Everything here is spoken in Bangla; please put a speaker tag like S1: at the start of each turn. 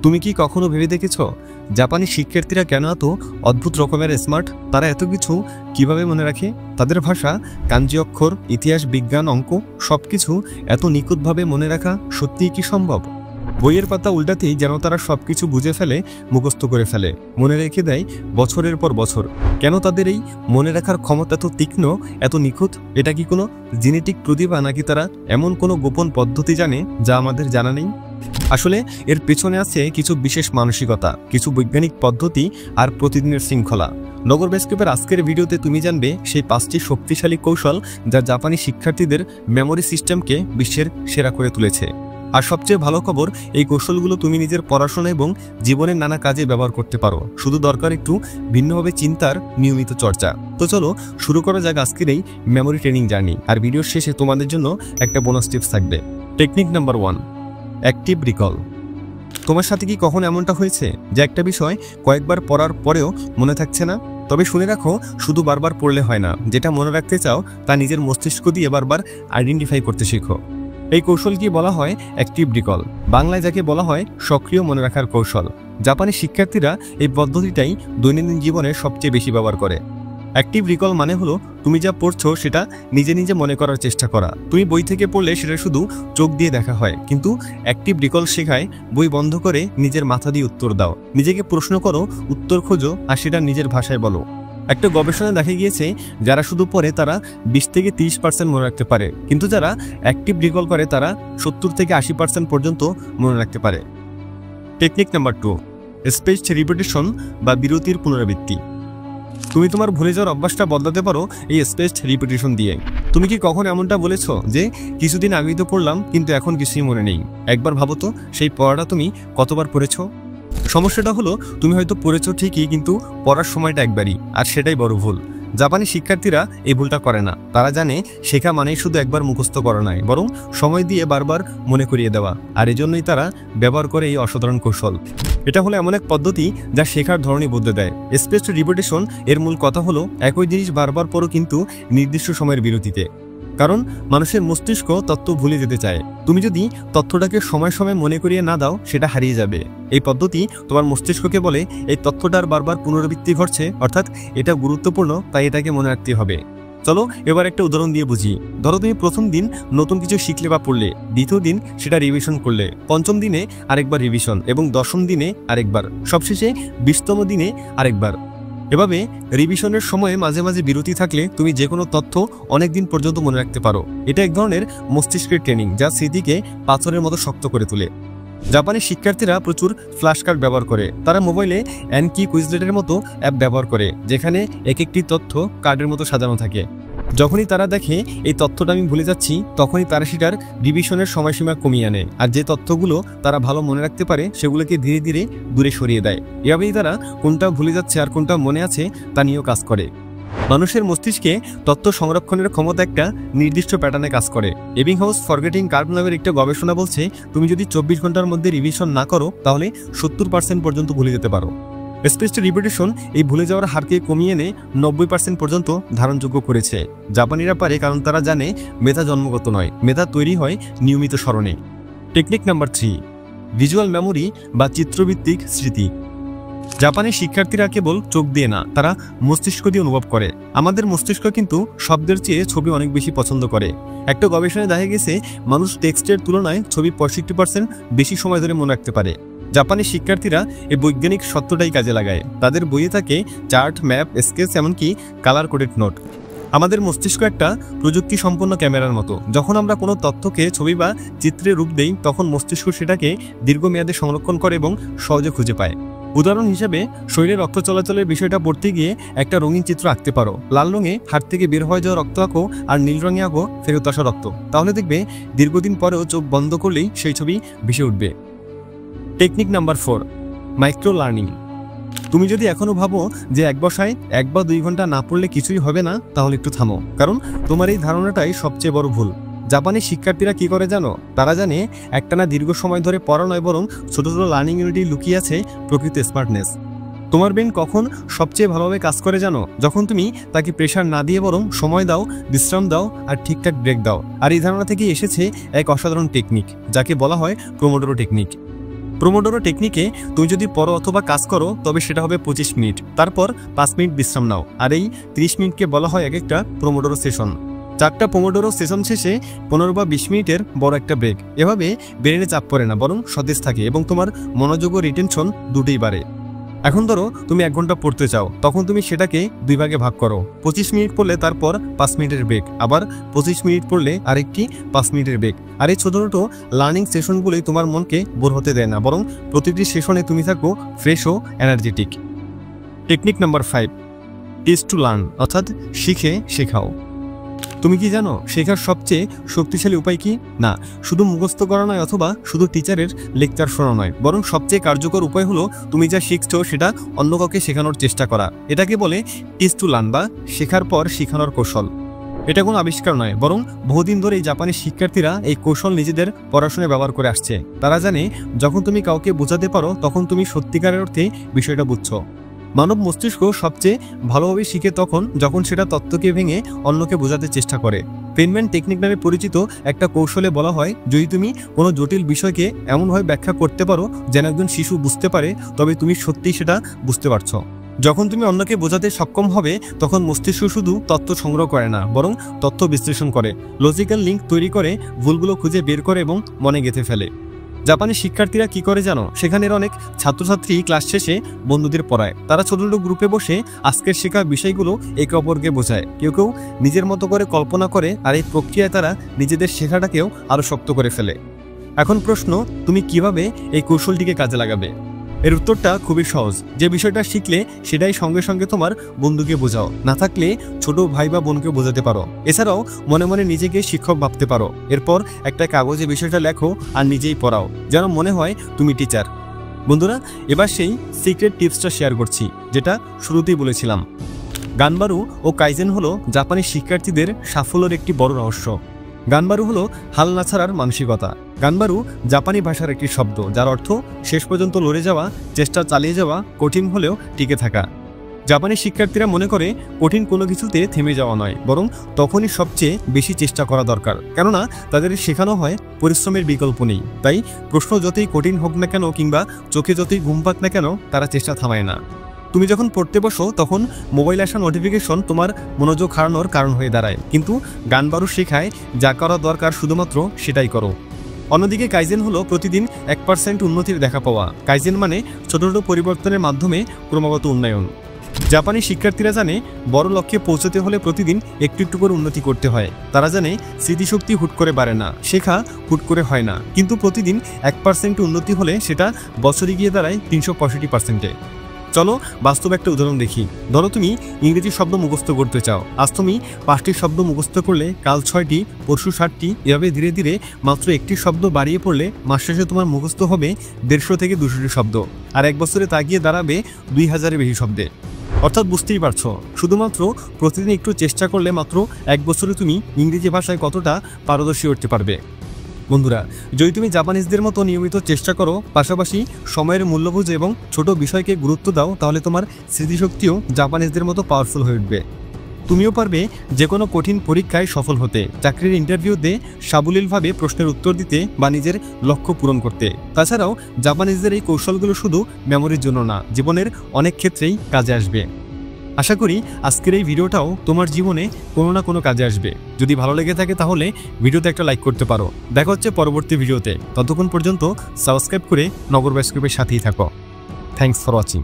S1: তুমি কি কখনো ভেবে দেখেছো জাপানি শিক্ষার্থীরা কেন এত অদ্ভুত রকমের স্মার্ট? তারা এত কিছু কিভাবে মনে রাখে? তাদের ভাষা, কাঞ্জি অক্ষর, ইতিহাস, বিজ্ঞান, অঙ্ক সবকিছু এত নিখুঁতভাবে মনে রাখা সত্যিই কি সম্ভব? বইয়ের পাতা উল্টাতেই যেন তারা সবকিছু বুঝে ফেলে, মুখস্থ করে ফেলে, মনে রেখে দেয় বছরের পর বছর। কেন তাদের এই মনে রাখার ক্ষমতা এত তীক্ষ্ণ, এত নিখুঁত? এটা কি কোনো জেনেটিক প্রতিভা, নাকি তারা এমন কোনো গোপন পদ্ধতি জানে যা আমাদের জানা নেই? আসলে এর পেছনে আছে কিছু বিশেষ মানসিকতা, কিছু বৈজ্ঞানিক পদ্ধতি আর প্রতিদিনের শৃঙ্খলা। নগর বেসক্যাপের আজকের ভিডিওতে তুমি জানবে সেই 5টি শক্তিশালী কৌশল যা জাপানি শিক্ষার্থীদের মেমোরি সিস্টেমকে বিশ্বের সেরা করে তুলেছে। আর সবচেয়ে ভালো খবর, এই কৌশলগুলো তুমি নিজের পড়াশোনা এবং জীবনের নানা কাজে ব্যবহার করতে পারো। শুধু দরকার একটু ভিন্নভাবে চিন্তার নিয়মিত চর্চা। তো চলো শুরু করা যাক আজকের এই মেমোরি ট্রেনিং জার্নি। আর ভিডিওর শেষে তোমাদের জন্য একটা বোনাস টিপস থাকবে। Technique number 1, active recall. তোমার সাথে কি কখনো এমনটা হয়েছে যে একটা বিষয় কয়েকবার পড়ার পরেও মনে থাকছে না? তবে শুনে রাখো, শুধু বারবার পড়লে হয় না। যেটা মনে রাখতে চাও তা নিজের মস্তিষ্ক দিয়ে বারবার আইডেন্টিফাই করতে শেখো। এই কৌশলকে বলা হয় অ্যাক্টিভ রিকল, বাংলায় যাকে বলা হয় সক্রিয় মনে রাখার কৌশল। জাপানি শিক্ষার্থীরা এই পদ্ধতিটাই দৈনন্দিন জীবনে সবচেয়ে বেশি ব্যবহার করে। অ্যাক্টিভ রিকল মানে হলো তুমি যা পড়ছো সেটা নিজে নিজে মনে করার চেষ্টা করা। তুমি বই থেকে পড়লে সেটা শুধু চোখ দিয়ে দেখা হয়, কিন্তু অ্যাক্টিভ রিকল শেখায় বই বন্ধ করে নিজের মাথা দিয়ে উত্তর দাও, নিজেকে প্রশ্ন করো, উত্তর খোঁজো, আর সেটা নিজের ভাষায় বলো। একটা গবেষণায় দেখা গিয়েছে যারা শুধু পড়ে তারা 20 থেকে 30% মনে রাখতে পারে, কিন্তু যারা অ্যাক্টিভ রিকল করে তারা 70 থেকে 80% পর্যন্ত মনে রাখতে পারে। টেকনিক নাম্বার 2, স্পেসড রিপিটিশন বা বিরতির পুনরাবৃত্তি। তুমি তোমার ভুলে যাওয়ার অভ্যাসটা বদলাতে পারো এই স্পেসড রিপিটিশন দিয়ে। তুমি কি কখনো এমনটা বলেছো যে কিছুদিন আগেই তো পড়লাম কিন্তু এখন কিছুই মনে নেই? একবার ভাবো তো, সেই পড়াটা তুমি কতবার পড়েছো? সমস্যাটা হলো তুমি হয়তো পড়েছো ঠিকই, কিন্তু পড়ার সময়টা একবারই, আর সেটাই বড় ভুল। জাপানি শিক্ষার্থীরা এই ভুলটা করে না। তারা জানে শেখা মানেই শুধু একবার মুখস্থ করা নয়, বরং সময় দিয়ে বারবার মনে করিয়ে দেওয়া। আর এজন্যই তারা ব্যবহার করে এই অসাধারণ কৌশল। এটা হলো এমন এক পদ্ধতি যা শেখার ধরনই বদলে দেয়। স্পেসড রিপিটিশন এর মূল কথা হলো একই জিনিস বারবার পড়ো, কিন্তু নির্দিষ্ট সময়ের বিরতিতে। কারণ মানুষের মস্তিষ্ক তথ্য ভুলে যেতে চায়। তুমি যদি তথ্যটাকে সময় সময় মনে করিয়ে না দাও, সেটা হারিয়ে যাবে। এই পদ্ধতি তোমার মস্তিষ্ককে বলে এই তথ্যটার বারবার পুনরাবৃত্তি ঘটছে, অর্থাৎ এটা গুরুত্বপূর্ণ, তাই এটাকে মনে রাখতে হবে। চলো এবার একটা উদাহরণ দিয়ে বুঝি। ধরো তুমি প্রথম দিন নতুন কিছু শিখলে বা পড়লে, দ্বিতীয় দিন সেটা রিভিশন করলে, পঞ্চম দিনে আরেকবার রিভিশন, এবং দশম দিনে আরেকবার, সবশেষে 20তম দিনে আরেকবার। এভাবে রিভিশনের সময়ে মাঝে মাঝে বিরতি থাকলে তুমি যে কোনো তথ্য অনেক দিন পর্যন্ত মনে রাখতে পারো। এটা এক ধরনের মস্তিষ্কের ট্রেনিং যা স্মৃতিকে পাথরের মতো শক্ত করে তোলে। জাপানি শিক্ষার্থীরা প্রচুর ফ্ল্যাশ কার্ড ব্যবহার করে। তারা মোবাইলে অ্যানকি কুইজলেটের মতো অ্যাপ ব্যবহার করে, যেখানে এক একটি তথ্য কার্ডের মতো সাজানো থাকে। যখনই তারা দেখে এই তথ্যটা আমি ভুলে যাচ্ছি, তখনই তারা সেটার রিভিশনের সময়সীমা কমিয়ে আনে, আর যে তথ্যগুলো তারা ভালো মনে রাখতে পারে সেগুলোকে ধীরে ধীরে দূরে সরিয়ে দেয়। এভাবেই তারা কোনটা ভুলে যাচ্ছে আর কোনটা মনে আছে তা নিয়েও কাজ করে। মানুষের মস্তিষ্কে তথ্য সংরক্ষণের ক্ষমতা একটা নির্দিষ্ট প্যাটার্নে কাজ করে। এবিংহাউস ফরগেটিং কার্ভ নামের একটা গবেষণা বলছে তুমি যদি 24 ঘন্টার মধ্যে রিভিশন না করো, তাহলে 70% পর্যন্ত ভুলে যেতে পারো। স্পেসড রিপিটিশন এই ভুলে যাওয়ার হারকে কমিয়ে এনে 90% পর্যন্ত ধারণযোগ্য করেছে। জাপানিরা পারে কারণ তারা জানে মেধা জন্মগত নয়, মেধা তৈরি হয় নিয়মিত স্মরণে। টেকনিক নাম্বার 3, ভিজুয়াল মেমোরি বা চিত্রভিত্তিক স্মৃতি। জাপানি শিক্ষার্থীরা কেবল চোখ দিয়ে না, তারা মস্তিষ্ক দিয়ে অনুভব করে। আমাদের মস্তিষ্ক কিন্তু শব্দের চেয়ে ছবি অনেক বেশি পছন্দ করে। একটা গবেষণায় দেখা গেছে মানুষ টেক্সটের তুলনায় ছবি 65% বেশি সময় ধরে মনে রাখতে পারে। জাপানি শিক্ষার্থীরা এই বৈজ্ঞানিক সত্যটাই কাজে লাগায়। তাদের বইয়ে থাকে চার্ট, ম্যাপ, স্কেচ, এমনকি কালার কোডেড নোট। আমাদের মস্তিষ্ক একটা প্রযুক্তি সম্পন্ন ক্যামেরার মতো। যখন আমরা কোনো তথ্যকে ছবি বা চিত্রে রূপ দেই, তখন মস্তিষ্ক সেটাকে দীর্ঘমেয়াদে সংরক্ষণ করে এবং সহজে খুঁজে পায়। উদাহরণ হিসেবে শরীরে রক্ত চলাচলের বিষয়টা পড়তে গিয়ে একটা রঙিন চিত্র আঁকতে পারো। লাল রঙে হাড় থেকে বের হয়ে যাওয়া রক্ত আঁকো, আর নীল রঙে আঁকো ফেরত আসা রক্ত। তাহলে দেখবে দীর্ঘদিন পরেও চোখ বন্ধ করলেই সেই ছবি ভেসে উঠবে। Technique number 4, micro learning. তুমি যদি এখনো ভাবো যে এক বসায় 1 বা 2 ঘন্টা না পড়লে কিছুই হবে না, তাহলে একটু থামো, কারণ তোমার এই ধারণাটাই সবচেয়ে বড় ভুল। জাপানি শিক্ষার্থীরা কি করে জানো? তারা জানে একটানা দীর্ঘ সময় ধরে পড়া নয়, বরং ছোট ছোট লার্নিং ইউনিটে লুকিয়ে আছে প্রকৃত স্মার্টনেস। তোমার ব্রেন কখন সবচেয়ে ভালোভাবে কাজ করে জানো? যখন তুমি তাকে প্রেশার না দিয়ে বরং সময় দাও, বিশ্রাম দাও, আর ঠিকঠাক ব্রেক দাও। আর এই ধারণা থেকেই এসেছে এক অসাধারণ টেকনিক যাকে বলা হয় পোমোডোরো টেকনিক। প্রোমোডোরো টেকনিকে তুমি যদি পড়ো অথবা কাজ করো তবে সেটা হবে 25 মিনিট, তারপর 5 মিনিট বিশ্রাম নাও। আর এই 30 মিনিটকে বলা হয় এক একটা প্রোমোডোরো সেশন। 4টা পোমোডোরো সেশন শেষে 15 বা 20 মিনিটের বড় একটা ব্রেক। এভাবে ব্রেনে চাপ পড়ে না, বরং সতেজ থাকে এবং তোমার মনোযোগ ও রিটেনশন দুটোই বাড়ে। এখন ধরো তুমি 1 ঘন্টা পড়তে চাও, তখন তুমি সেটাকে 2 ভাগে ভাগ করো। 25 মিনিট পড়লে তারপর 5 মিনিটের ব্রেক, আবার 25 মিনিট পড়লে আরেকটি 5 মিনিটের ব্রেক। আর এই ছোট ছোট লার্নিং সেশনগুলোই তোমার মনকে বোর হতে দেয় না, বরং প্রতিটি সেশনে তুমি থাকো ফ্রেশ ও energetic. Technique number 5, teach to learn, অর্থাৎ শিখে শেখাও। তুমি কি জানো শেখার সবচেয়ে শক্তিশালী উপায় কি? না, শুধু মুখস্থ করা নয় অথবা শুধু টিচারের লেকচার শোনা নয়, বরং সবচেয়ে কার্যকর উপায় হলো তুমি যা শিখছো সেটা অন্য কাউকে শেখানোর চেষ্টা করা। এটাকে বলে টিচ টু লার্ন বা শেখার পর শেখানোর কৌশল। এটা কোনো আবিষ্কার নয়, বরং বহুদিন ধরে জাপানি শিক্ষার্থীরা এই কৌশল নিজেদের পড়াশোনায় ব্যবহার করে আসছে। তারা জানে যখন তুমি কাউকে বোঝাতে পারো তখন তুমি সত্যিকারের অর্থে বিষয়টা বুঝছো। মানব মস্তিষ্ক সবচেয়ে ভালোভাবে শিখে তখন যখন সেটা তত্ত্বকে ভেঙে অন্যকে বোঝাতে চেষ্টা করে। ফেনম্যান টেকনিক নামে পরিচিত একটা কৌশলে বলা হয়, যদি তুমি কোনো জটিল বিষয়কে এমনভাবে ব্যাখ্যা করতে পারো যেন একজন শিশু বুঝতে পারে, তবে তুমি সত্যিই সেটা বুঝতে পারছো। যখন তুমি অন্যকে বোঝাতে সক্ষম হবে তখন মস্তিষ্ক শুধু তথ্য সংগ্রহ করে না, বরং তথ্য বিশ্লেষণ করে, লজিক্যাল লিঙ্ক তৈরি করে, ভুলগুলো খুঁজে বের করে এবং মনে গেঁথে ফেলে। জাপানি শিক্ষার্থীরা কি করে জানো? সেখানের অনেক ছাত্রছাত্রী ক্লাস শেষে বন্ধুদের পড়ায়। তারা ছোট ছোট গ্রুপে বসে আজকের শেখা বিষয়গুলো একে অপরকে বোঝায়। কেউ কেউ নিজের মতো করে কল্পনা করে, আর এই প্রক্রিয়ায় তারা নিজেদের শেখাটাকেও আরও শক্ত করে ফেলে। এখন প্রশ্ন, তুমি কিভাবে এই কৌশলটিকে কাজে লাগাবে? এর উত্তরটা খুবই সহজ। যে বিষয়টা শিখলে সেটাই সঙ্গে সঙ্গে তোমার বন্ধুকে বোঝাও, না থাকলে ছোট ভাই বা বোনকে বোঝাতে পারো। এছাড়াও মনে মনে নিজেকে শিক্ষক ভাবতে পারো। এরপর একটা কাগজে বিষয়টা লেখো আর নিজেই পড়াও, যেন মনে হয় তুমি টিচার। বন্ধুরা, এবার সেই সিক্রেট টিপসটা শেয়ার করছি, যেটা শুরুতেই বলেছিলাম। গানবারু ও কাইজেন হলো জাপানি শিক্ষার্থীদের সাফল্যের একটি বড় রহস্য। গানবারু হলো হাল না ছাড়ার মানসিকতা। গানবারু জাপানি ভাষার একটি শব্দ, যার অর্থ শেষ পর্যন্ত লড়ে যাওয়া, চেষ্টা চালিয়ে যাওয়া, কঠিন হলেও টিকে থাকা। জাপানি শিক্ষার্থীরা মনে করে কঠিন কোনো কিছুতে থেমে যাওয়া নয়, বরং তখনই সবচেয়ে বেশি চেষ্টা করা দরকার, কেননা তাদের শেখানো হয় পরিশ্রমের বিকল্প নেই। তাই প্রশ্ন যতই কঠিন হোক না কেন কিংবা চোখে যতই ঘুম পাক না কেন, তারা চেষ্টা থামায় না। তুমি যখন পড়তে বসো তখন মোবাইল আসা নোটিফিকেশন তোমার মনোযোগ হারানোর কারণ হয়ে দাঁড়ায়, কিন্তু গানবারু শেখায় যা করা দরকার শুধুমাত্র সেটাই করো। অন্যদিকে কাইজেন হলো প্রতিদিন 1% উন্নতির দেখা পাওয়া। কাইজেন মানে ছোট ছোট পরিবর্তনের মাধ্যমে ক্রমাগত উন্নয়ন। জাপানি শিক্ষার্থীরা জানে বড় লক্ষ্যে পৌঁছতে হলে প্রতিদিন একটু একটু করে উন্নতি করতে হয়। তারা জানে স্মৃতিশক্তি হুট করে বাড়ে না, শেখা হুট করে হয় না, কিন্তু প্রতিদিন 1% উন্নতি হলে সেটা বছরে গিয়ে দাঁড়ায় 365%-এ। চলো বাস্তব একটা উদাহরণ দেখি। ধরো তুমি ইংরেজি শব্দ মুখস্থ করতে চাও। আজ তুমি 5টি শব্দ মুখস্থ করলে, কাল 6টি, পরশু 7টি, এভাবে ধীরে ধীরে মাত্র একটি শব্দ বাড়িয়ে পড়লে মাস শেষে তোমার মুখস্থ হবে 150 থেকে 200টি শব্দ, আর 1 বছরে তা গিয়ে দাঁড়াবে 2000-এর বেশি শব্দে। অর্থাৎ বুঝতেই পারছো, শুধুমাত্র প্রতিদিন একটু চেষ্টা করলে মাত্র 1 বছরে তুমি ইংরেজি ভাষায় কতটা পারদর্শী হতে পারবে। বন্ধুরা, যদি তুমি জাপানিজদের মতো নিয়মিত চেষ্টা করো, পাশাপাশি সময়ের মূল্য বুঝে এবং ছোট বিষয়কে গুরুত্ব দাও, তাহলে তোমার স্মৃতিশক্তিও জাপানিজদের মতো পাওয়ারফুল হয়ে উঠবে। তুমিও পারবে যে কোনো কঠিন পরীক্ষায় সফল হতে, চাকরির ইন্টারভিউতে সাবলীলভাবে প্রশ্নের উত্তর দিতে বা নিজের লক্ষ্য পূরণ করতে। তাছাড়াও জাপানিজদের এই কৌশলগুলো শুধু মেমোরির জন্য না, জীবনের অনেক ক্ষেত্রেই কাজে আসবে। আশা করি আজকের এই ভিডিওটাও তোমার জীবনে কোনো না কোনো কাজে আসবে। যদি ভালো লেগে থাকে তাহলে ভিডিওতে একটা লাইক করতে পারো। দেখা হচ্ছে পরবর্তী ভিডিওতে। ততক্ষণ পর্যন্ত সাবস্ক্রাইব করে নগর বায়োস্কোপের সাথেই থাকো। Thanks for watching.